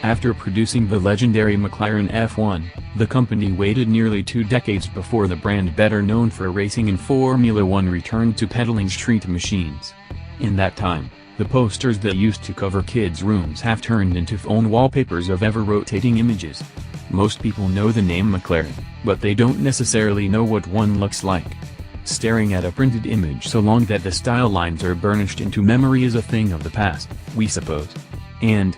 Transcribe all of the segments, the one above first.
After producing the legendary McLaren F1, the company waited nearly 2 decades before the brand better known for racing in Formula One returned to peddling street machines. In that time, the posters that used to cover kids' rooms have turned into phone wallpapers of ever-rotating images. Most people know the name McLaren, but they don't necessarily know what one looks like. Staring at a printed image so long that the style lines are burnished into memory is a thing of the past, we suppose. And,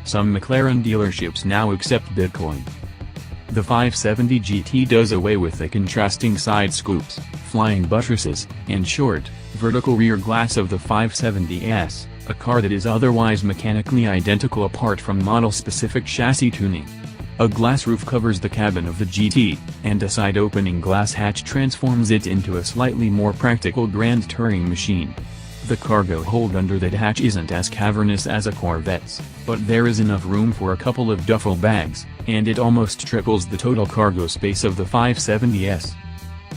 some McLaren dealerships now accept Bitcoin. The 570 GT does away with the contrasting side scoops, flying buttresses, and short, vertical rear glass of the 570S, a car that is otherwise mechanically identical apart from model-specific chassis tuning. A glass roof covers the cabin of the GT, and a side-opening glass hatch transforms it into a slightly more practical grand touring machine. The cargo hold under that hatch isn't as cavernous as a Corvette's, but there is enough room for a couple of duffel bags, and it almost triples the total cargo space of the 570S.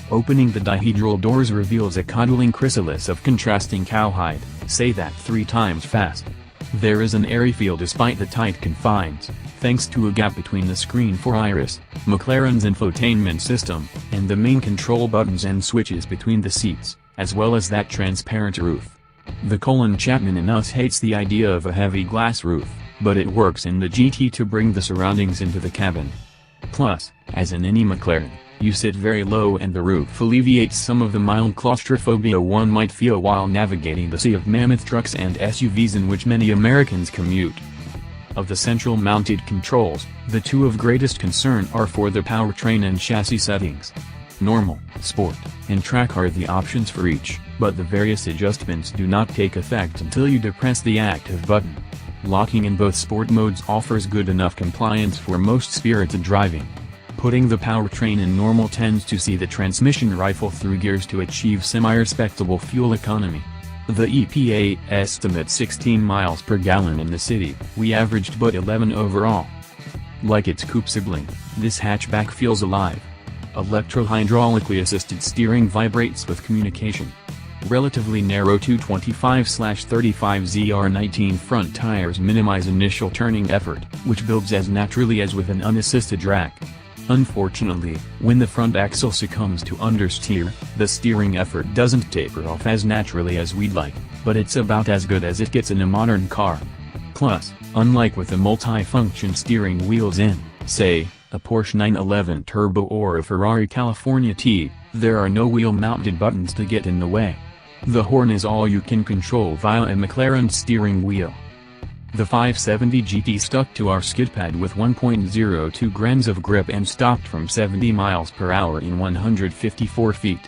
Opening the dihedral doors reveals a coddling chrysalis of contrasting cowhide, say that 3 times fast. There is an airy feel despite the tight confines, thanks to a gap between the screen for iris, McLaren's infotainment system, and the main control buttons and switches between the seats, as well as that transparent roof. The Colin Chapman in us hates the idea of a heavy glass roof, but it works in the GT to bring the surroundings into the cabin. Plus, as in any McLaren, you sit very low and the roof alleviates some of the mild claustrophobia one might feel while navigating the sea of mammoth trucks and SUVs in which many Americans commute. Of the central mounted controls, the 2 of greatest concern are for the powertrain and chassis settings. Normal, Sport, and Track are the options for each, but the various adjustments do not take effect until you depress the active button. Locking in both sport modes offers good enough compliance for most spirited driving. Putting the powertrain in normal tends to see the transmission rifle through gears to achieve semi-respectable fuel economy. The EPA estimates 16 miles per gallon in the city, we averaged but 11 overall. Like its coupe sibling, this hatchback feels alive. Electro-hydraulically assisted steering vibrates with communication. Relatively narrow 225/35 ZR19 front tires minimize initial turning effort, which builds as naturally as with an unassisted rack. Unfortunately, when the front axle succumbs to understeer, the steering effort doesn't taper off as naturally as we'd like, but it's about as good as it gets in a modern car. Plus, unlike with the multi-function steering wheels in, say, a Porsche 911 Turbo or a Ferrari California T, there are no wheel-mounted buttons to get in the way. The horn is all you can control via a McLaren steering wheel. The 570 GT stuck to our skid pad with 1.02 grams of grip and stopped from 70 miles per hour in 154 feet.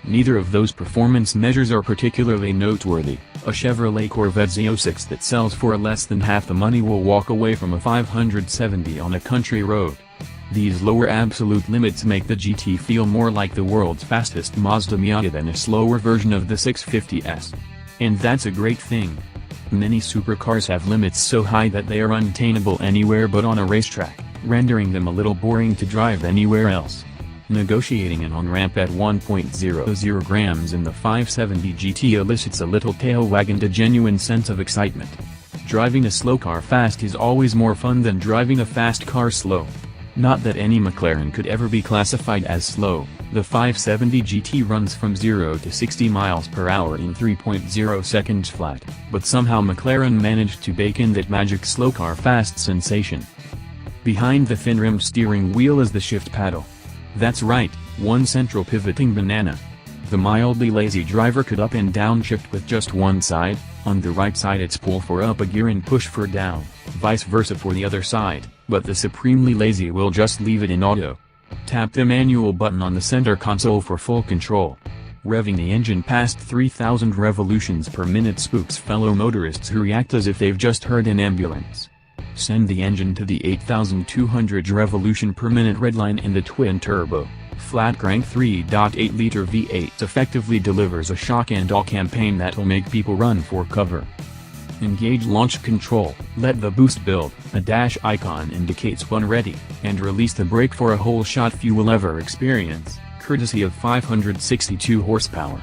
Neither of those performance measures are particularly noteworthy. A Chevrolet Corvette Z06 that sells for less than half the money will walk away from a 570 on a country road. These lower absolute limits make the GT feel more like the world's fastest Mazda Miata than a slower version of the 650S. And that's a great thing. Many supercars have limits so high that they are unattainable anywhere but on a racetrack, rendering them a little boring to drive anywhere else. Negotiating an on-ramp at 1.00 grams in the 570 GT elicits a little tail wag and a genuine sense of excitement. Driving a slow car fast is always more fun than driving a fast car slow. Not that any McLaren could ever be classified as slow. The 570 GT runs from 0 to 60 miles per hour in 3.0 seconds flat, but somehow McLaren managed to bake in that magic slow car fast sensation. Behind the thin-rimmed steering wheel is the shift paddle. That's right, one central pivoting banana. The mildly lazy driver could up and down shift with just one side. On the right side it's pull for up a gear and push for down, vice versa for the other side, but the supremely lazy will just leave it in auto. Tap the manual button on the center console for full control. Revving the engine past 3,000 revolutions per minute spooks fellow motorists who react as if they've just heard an ambulance. Send the engine to the 8,200 revolution per minute redline and the twin-turbo, flat-crank 3.8-liter V8 effectively delivers a shock-and-awe campaign that'll make people run for cover. Engage launch control, let the boost build, a dash icon indicates when ready, and release the brake for a whole shot fuel lever experience, courtesy of 562 horsepower.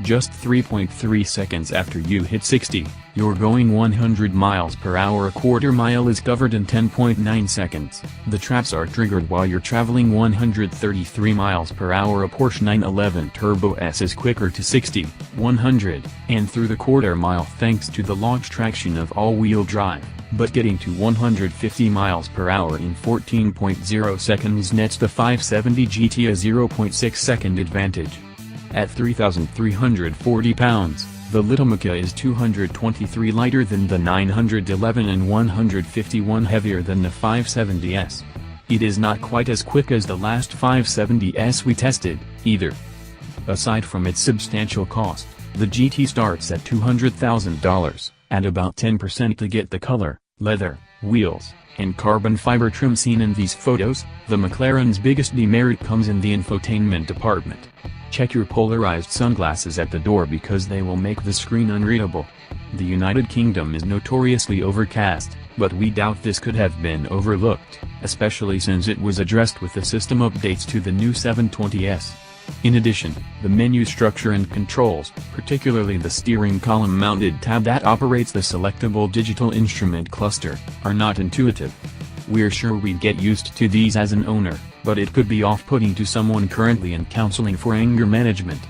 Just 3.3 seconds after you hit 60, you're going 100 miles per hour. A quarter mile is covered in 10.9 seconds. The traps are triggered while you're traveling 133 miles per hour. A Porsche 911 Turbo S is quicker to 60, 100, and through the quarter mile thanks to the launch traction of all-wheel drive, but getting to 150 miles per hour in 14.0 seconds nets the 570 GT a 0.6 second advantage. At 3,340 pounds, the Little Maka is 223 lighter than the 911 and 151 heavier than the 570S. It is not quite as quick as the last 570S we tested, either. Aside from its substantial cost, the GT starts at $200,000, at about 10% to get the color, leather, wheels, and carbon fiber trim seen in these photos. The McLaren's biggest demerit comes in the infotainment department. Check your polarized sunglasses at the door because they will make the screen unreadable. The United Kingdom is notoriously overcast, but we doubt this could have been overlooked, especially since it was addressed with the system updates to the new 720S. In addition, the menu structure and controls, particularly the steering column-mounted tab that operates the selectable digital instrument cluster, are not intuitive. We're sure we'd get used to these as an owner, but it could be off-putting to someone currently in counseling for anger management.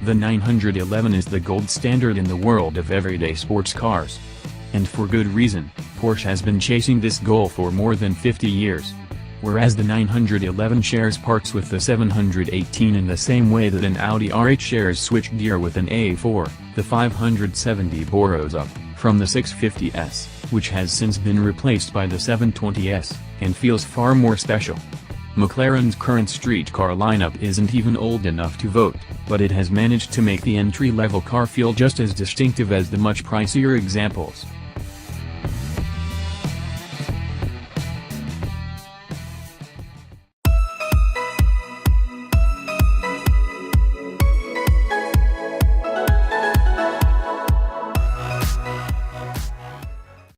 The 911 is the gold standard in the world of everyday sports cars. And for good reason. Porsche has been chasing this goal for more than 50 years. Whereas the 911 shares parts with the 718 in the same way that an Audi R8 shares switchgear with an A4, the 570 borrows up from the 650S, which has since been replaced by the 720S, and feels far more special. McLaren's current street car lineup isn't even old enough to vote, but it has managed to make the entry-level car feel just as distinctive as the much pricier examples.